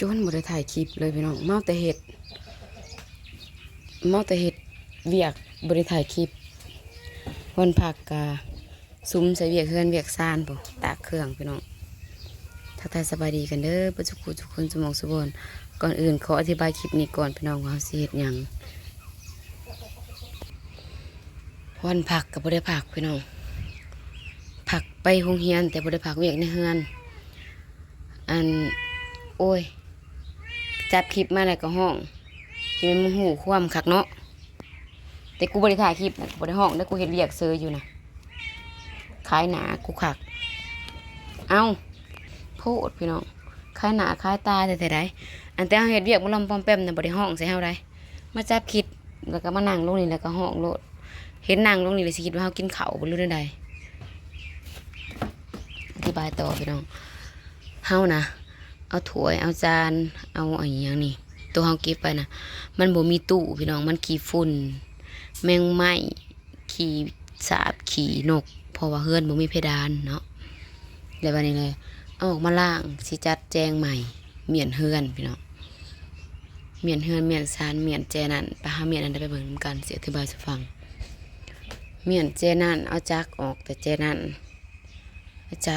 จนบ่ได้ถ่ายคลิปเลยพี่น้องเมาแต่เห็ดเวียกบ่ได้ถ่ายคลิปวันผักกะซุ้มใส่เวียกเฮือนเวียกซ่านปุ๊ตากเครื่องพี่น้องทักทายสบายดีกันเด้อเพื่อทุกคนสมองสุบนก่อนอื่นขออธิบายคลิปนี้ก่อนพี่น้องว่าสิเฮ็ดหยังวันผักกับบ่ได้ผักพี่น้องผักไปโรงเรียนแต่บ่ได้ผักเวียกในเฮือนอันโอ้ยจับคลิปมาแล้วก็ห้องจะเป็นมึงหูความคักเนาะแต่กูบ่ได้ถ่ายคลิปนะกูบ่ได้ห้องแล้วกูเฮ็ดเวียกเซออยู่นะขายหนากูคักเอาโพดพี่น้องขายหนาขายตาแต่ใดอันแต่เฮาเฮ็ดเวียกบ่ลำปอมแปมน่ะบ่ได้ห้องใส่เฮาได้มาจับคลิปแล้วก็มานั่งลงนี่แล้วก็ห้องโลดเห็นนั่งลงนี่เลยสิคิดว่าเฮากินข้าวบ่รู้ใดอธิบายต่อพี่น้องเฮานะเอาถ้วยเอาจานเอาอะไรอย่างนี้ตัวเฮาเก็บไปนะมันบ่มีตู้พี่น้องมันขี้ฝุ่นแมงไหม้ขี้สาบขี้นกเพราะว่าเฮือนบ่มีเพดานเนาะแล้ววันนี้เลยเอาออกมาล้างสิจัดแจงใหม่เมียนเฮือนพี่น้องเมียนเฮือนเมียนซานเมียนแจนั่นไปหาเมียนอันใดไปเบิ่งนำกันสิอธิบายให้ฟังเมียนแจนั่นเอาจักออกแต่แจนั่นเอาจั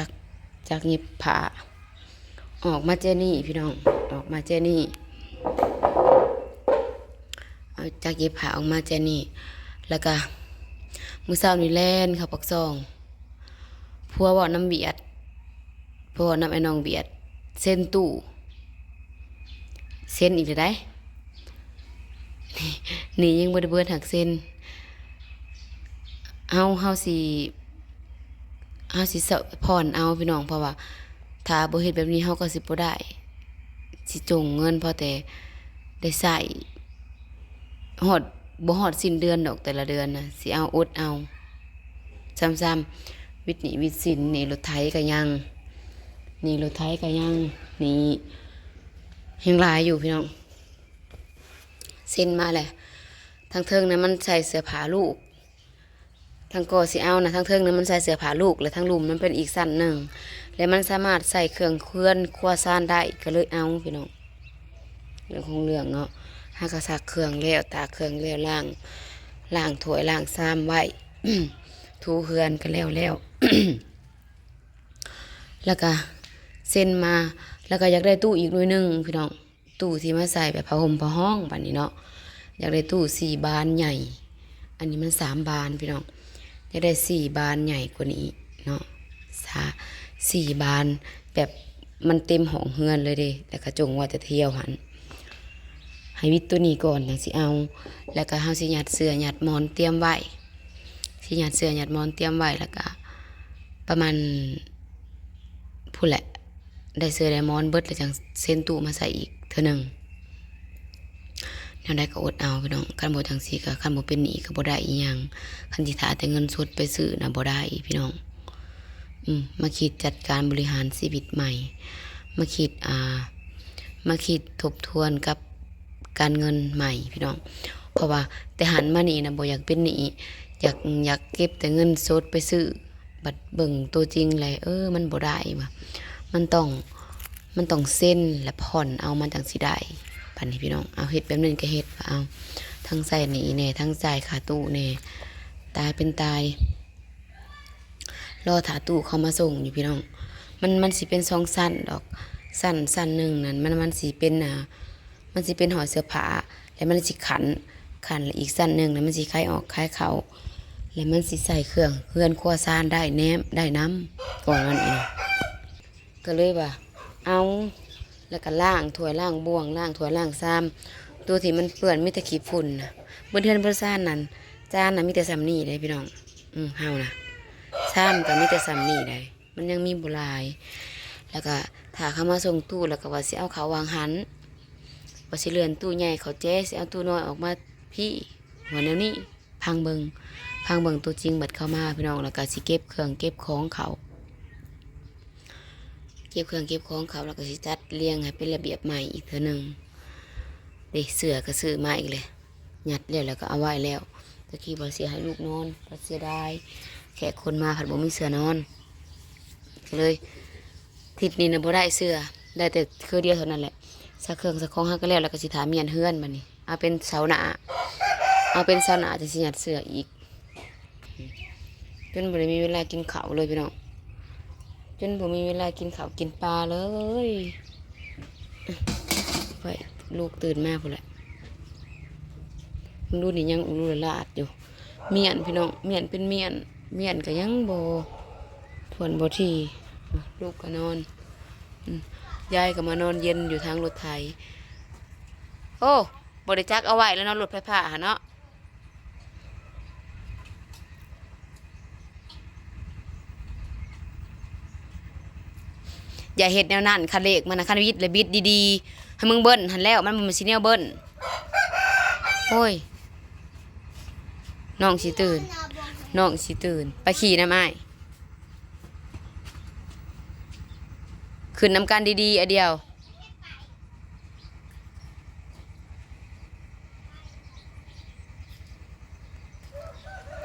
กหยิบผ้าออกมาเจนี่พี่น้องออกมาเจนี่เอาจากเย็บผ้าออกมาเจนี่แล้วก็มือเช้านี่แล่นเข้าปักซองพัวบอกน้ำเบียดพัวน้ำไอ้น้องเบียดเส้นตู้เส้นอีกเลยได้นี่ยังบ่ได้เบิดหักเส้นเฮาสิผ่อนเอาพี่น้องเพราะว่าถ้าบ่เฮ็ดแบบนี้เฮาก็สิบ่ได้สิจงเงินพอแต่ได้ใช้ฮอดบ่ฮอดสิ้นเดือนดอกแต่ละเดือนน่ะสิเอาอดเอาซ้ำๆวิทย์หนี้วิทย์สินนี่รถไถก็ยังนี่รถไถก็ยังนี่ยังหลายอยู่พี่น้องเซ็นมาแหละทางเทิงนั้นมันใส่เสื้อผ้าลูกทางกอสิเอานะทางเทิงนั้นมันใส่เสื้อผ้าลูกและทางลุ่มมันเป็นอีกสั้นหนึ่งและมันสามารถใส่เครื่องเคลื่อนครัวซ่านได้ก็เลยเอาพี่น้องเรื่องของเรื่องเนาะหากระซักเครื่องแล้วตากเครื่องแล้วล้างถ้วยล้างซ้ำไว้ ถูเฮือนกันแล้ว แล้วก็เส้นมาแล้วก็อยากได้ตู้อีกหน่วยหนึงพี่น้องตู้ที่มาใส่แบบผ้าห่มผ้าห้องบัดนี้เนาะอยากได้ตู้4 บานใหญ่ อันนี้มัน3 บานพี่น้องอยากได้4 บานใหญ่กว่านี้เนาะ4 บานแบบมันเต็มห้องเฮือนเลยเด้แต่กระจงว่าจะเที่ยวหันให้วิทย์ตัวนี้ก่อนอย่างสิเอาแล้วก็เฮาสิยัดเสื้อยัดหมอนเตรียมไว้สิยัดเสื้อยัดหมอนเตรียมไว้แล้วก็ประมาณพู้นแหละได้เสื้อได้หมอนเบิดแล้วจังเซ็นตู้มาใส่อีกเทื่อนึงแนวใดก็อดเอาพี่น้องคันบ่จังซี่ก็คันบ่เป็นหนี้ก็บ่ได้อีหยังคันสิหาแต่เงินสดไปซื้อน่ะบ่ได้พี่น้องมาคิดจัดการบริหารชีวิตใหม่มาคิดทบทวนกับการเงินใหม่พี่น้องเพราะว่าแต่หันมานี่นะบ่อยากเป็นหนี้อยากเก็บแต่เงินสดไปซื้อบัดเบิ่งตัวจริงเลยมันบ่ได้ว่ะมันต้องเซ็นและผ่อนเอามันจังสิได้บัดนี้พี่น้องเอาเฮ็ดแบบนั้นก็เฮ็ดเอาทั้งใส่หนี้แน่ทั้งจ่ายค่าตู้แน่ตายเป็นตายรอถาตู้เขามาส่งอยู่พี่น้องมันสิเป็น2 สั้นดอกสั้นหนึ่งนั่นมันสิเป็นมันสิเป็นห่อเสื้อผ้าแล้วมันสิขันแล้วอีกสั้นหนึ่งแล้วมันสิคลายออกคลายเข้าแล้วมันสิใส่เครื่องเฮือนครัวซานได้แนมได้น้ำก่อนมันเองก็เลยว่าเอาแล้วก็ล้างถ้วยล้างบ่วงล้างถ้วยล้างซ้ำตัวที่มันเปื้อนมีแต่ขี้ฝุ่นน่ะบนเฮือนบนซ่านนั่นจานน่ะมีแต่ซ้ำนี่ได้พี่น้องเฮานะซ้ำก็มีแต่ซ้ำนี่ได้มันยังมีบ่หลายแล้วก็ถ้าเขามาส่งตู้แล้วก็ว่าสิเอาเขาวางหันว่าสิเลื่อนตู้ใหญ่เขาแจ้สิเอาตู้น้อยออกมาพี่หัวแนวนี้พังเบิงตัวจริงบัดเข้ามาพี่น้องแล้วก็สิเก็บเครื่องเก็บของเขาเก็บเครื่องเก็บของเขาแล้วก็สิจัดเรียงให้เป็นระเบียบใหม่อีกเทื่อนึงเด็กเสือก็ซื้อมาอีกเลยยัดแล้วก็เอาไว้แล้วตะกี้บ่เสียให้ลูกนอนบ่เสียได้แขกคนมาผัดบ่มีเสือนอนเลยทิศนี้นะบ่ได้เสือได้แต่คือเดียวเท่านั้นแหละ สักเครื่องสักของเฮาก็แล้วก็สิถาเมียนเฮือนบัดนี้เอาเป็นเสาหน้าเอาเป็นเสาหน้าจะสิยัดเสื้ออีกจนบ่ได้มีเวลากินข้าวเลยพี่น้องจนบ่มีเวลากินข้าวกินปลาเลยไปลูกตื่นมาพุ่นแหละมึงดูนี่ยังอุลุละลาดอยู่เมียนพี่น้องเมียนเป็นเมียนก็ยังบ่ทวนบ่ทีลูกก็นอนยายก็มานอนเย็นอยู่ทางรถไถโอ้บริจักเอาไว้แล้วเนาะรถไฟฟ้าหะเนาะอย่าเฮ็ดแนวนั้นคันเลขมันนะคันวิทย์เลยบิดดีๆให้มึงเบิ้ลหันแล้วมันบ่สิแนวเบิ้ลโอ้ยน้องสิตื่นน้องสิตื่นไปขี่น้ำอ้ายขึ้นน้ำกันดีๆอันเดียว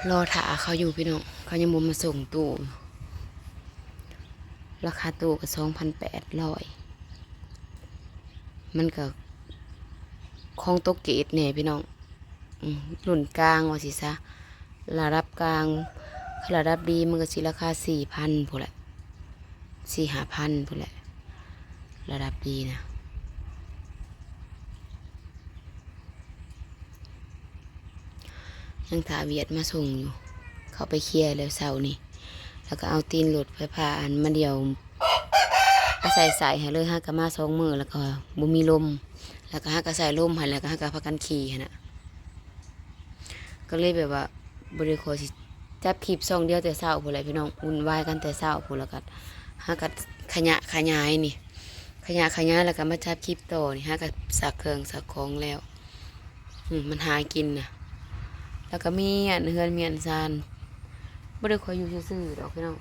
รอถาเขาอยู่พี่น้องเขายังบ่มาส่งตู้ราคาตู้ก็2,800มันก็ของตกเกตเนี่ยพี่น้องรุ่นกลางว่าสิซะระดับกลางระดับดีมันก็สิราคา4,000พุ่นแหละ4-5,000พุ่นแหละระดับดีนะยังถาเวียดมาส่งอยู่เขาไปเคลียร์แล้วเสาร์นี่แล้วก็เอาตีนหลุดไฟผ้าอันมาเดียวก็ใส่ให้เลยฮะก็มา2 มื้อแล้วก็บ่มีลมแล้วก็ฮะก็ใส่ลมให้แล้วก็ฮะก็พากันขี่หั่นน่ะก็เลยแบบว่าบ่ได้ขอสิจับคลิป2เดียวแต่เช้าพุ่นแหละพี่น้องวุ่นวายกันแต่เช้าพุ่นแล้วก็ฮะก็ขยายนี่ขยายแล้วก็มาจับคลิปต่อนี่ฮะก็สักเครื่องสักของแล้วมันหากินน่ะแล้วก็มีอันเฮือนมีอันซานบ่ได้ค่อยอยู่ซื่อๆดอกพี่น้อง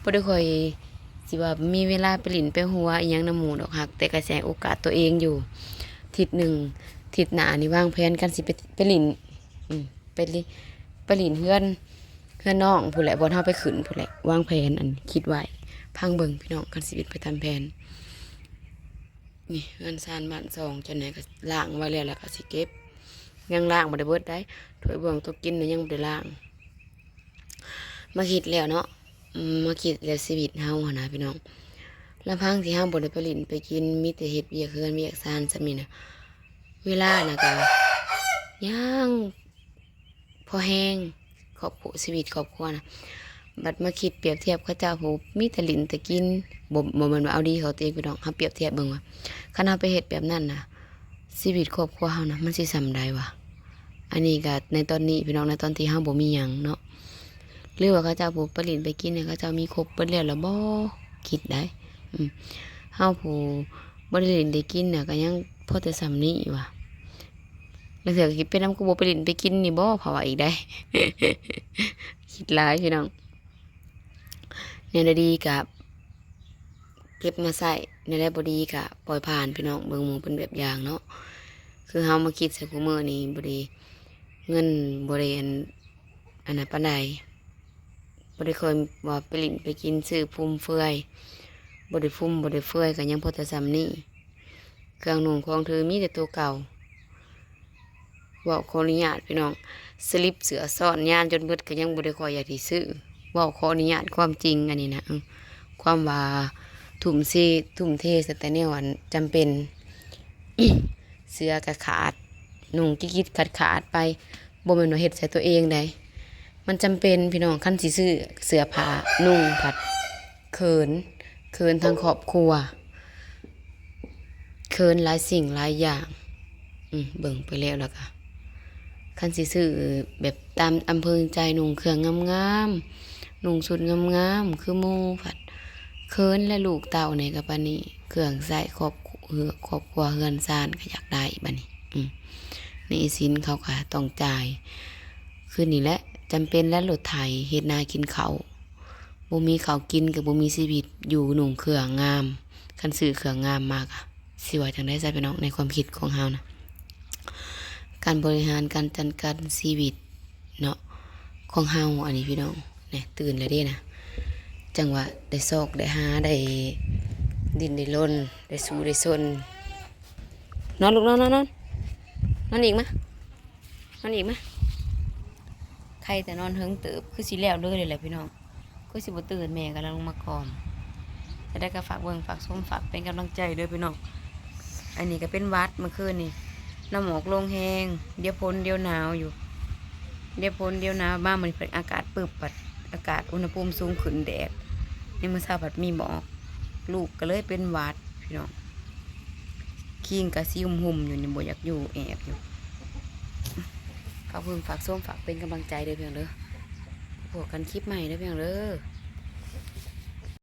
บ่ได้ค่อยสิว่ามีเวลาไปหลินไปหัวอีหยังนำหมู่ดอกหักแต่ก็แสโอกาสตัวเองอยู่ทิศหนึ่งทิศหน้านี่วางแผนกันสิไปหลินไปหลินเฮือนน้องผู้นแหละบ่เฮาไปขึ้นผู้นแหละวางแผนอันคิดไว้พังเบิ่งพี่น้องกันสิไปทำแผนนี่เฮือนซานบ้าน2จังได๋ก็ล้างไว้แล้วก็สิเก็บยังล้างบ่ได้เบิดได้ถ้วยบวงตัวกินยังบ่ได้ล้างมาคิดแล้วเนาะมาคิดแล้วชีวิตเฮาหั่นนะพี่น้องลำพังที่เฮาบ่ได้ไปลิ้นไปกินมีแต่เฮ็ดเวียกเฮือนเวียกซานซะนี่น่ะเวลาน่ะก็ยังพอแห้งครอบครัวชีวิตครอบครัวน่ะบัดมาคิดเปรียบเทียบเขาเจ้าผู้มีแต่ลิ้นแต่กินบ่แม่นว่าเอาดีเขาตัวเองพี่น้องเฮาเปรียบเทียบเบิ่งว่าคันเฮาไปเฮ็ดแบบนั้นน่ะชีวิตครอบครัวเฮานะมันสิส่ำใดวะอันนี้ก็ในตอนนี้พี่น้องในตอนที่เฮาบ่มีหยังเนาะหรือว่าเขาเจ้าผู้ไปลิ้นไปกินเนี่ยเขาเจ้ามีครบเบิดแล้วบ่คิดได้เฮาผู้บ่ได้ลิ้นได้กินน่ะก็ยังพอแต่ส่ำนี้ว่ะแล้วเสือคิดเป็นน้ำกูบ่ไปลิ้นไปกินนี่บ่เพราะว่าอีกได้ คิดหลายพี่น้องเนี่ยได้ดีกับเก็บมาใส่เนี่ยได้บ่ดีกับปล่อยผ่านพี่น้องเบิ่งหมู่เป็นแบบอย่างเนาะคือเฮามาคิดใส่กูมื้อนี้บ่ได้เงินบ่ได้อันนั้นปานใดบ่ได้เคยว่าไปลิ้นไปกินซื้อฟุ่มเฟือยบ่ได้ฟุ่มบ่ได้เฟือยก็ยังพอแต่ซ้ำนี้เครื่องนุ่งของเธอมีแต่ตัวเก่าเว้าขออนุญาตพี่น้องสลิปเสือซ่อนย่านจนเบิดก็ยังบ่ได้ค่อยอยากสิซื้อเว้าขออนุญาตความจริงอันนี้นะความว่าทุ่มเทสแต่แนวอันจำเป็น เสื้อก็ขาดนุ่งกิ๊กๆขาดไปบ่แม่นว่าเฮ็ดใส่ตัวเองได้มันจำเป็นพี่น้องคันสิซื้อเสื้อผ้านุ่งผัดเขินทางครอบครัวเขินหลายสิ่งหลายอย่างเบิ่งไปแล้วก็คันสิซื้อแบบตามอำเภอใจนุ่งเครื่องงามๆนุ่งชุดงามๆคือหมู่ผัดเขินและลูกเต้านี่ก็ปานนี้เครื่องใช้ครอบครัวเฮือนซ่านก็อยากได้บัดนี้หนี้สินเขาก็ต้องจ่ายคือนี่แหละจำเป็นและรถไถเฮ็ดนากินข้าวบ่มีข้าวกินก็บ่มีชีวิตอยู่นุ่งเครื่องงามคันซื้อเครื่องงามมากอะสิว่าจังได๋ซะพี่น้องในความคิดของเฮานะการบริหารการจัดการชีวิตเนาะของเฮาอันนี้พี่น้องเนี่ยตื่นแล้วเด้นะจังหวะได้ซอกได้หาได้ดินได้ร่นได้สู้ได้ซน นอนลูกนอนนอนนอนนอนอีกไหมนอนอีกไหมใครแต่นอนเฮิงเติบคือสิแล้วเลยแหละพี่น้องคือสิบ่ตื่นแม่กำลังลงมากอมจะได้ก็ฝากเบิ่งฝากส้มฝากเป็นกำลังใจด้วยพี่น้องอันนี้ก็เป็นวัดเมื่อคืนนี่น้ำหมอกลงแห้งเดี๋ยวพ้นเดี๋ยวหนาวอยู่เดี๋ยวพ้นเดี๋ยวหนาวบ้างมันเป็นอากาศปึบปัดอากาศอุณหภูมิสูงขึ้นแดดในมื้อเช้าบัดมีหมอกลูกก็เลยเป็นหวัดพี่น้องคิงกับซิหุ่มอยู่นี่บ่อยากอยู่แอบอยู่ขอบคุณฝากส้มฝากเป็นกำลังใจเด้อเพียงเด้อพบกันคลิปใหม่เด้อเพียงเด้อ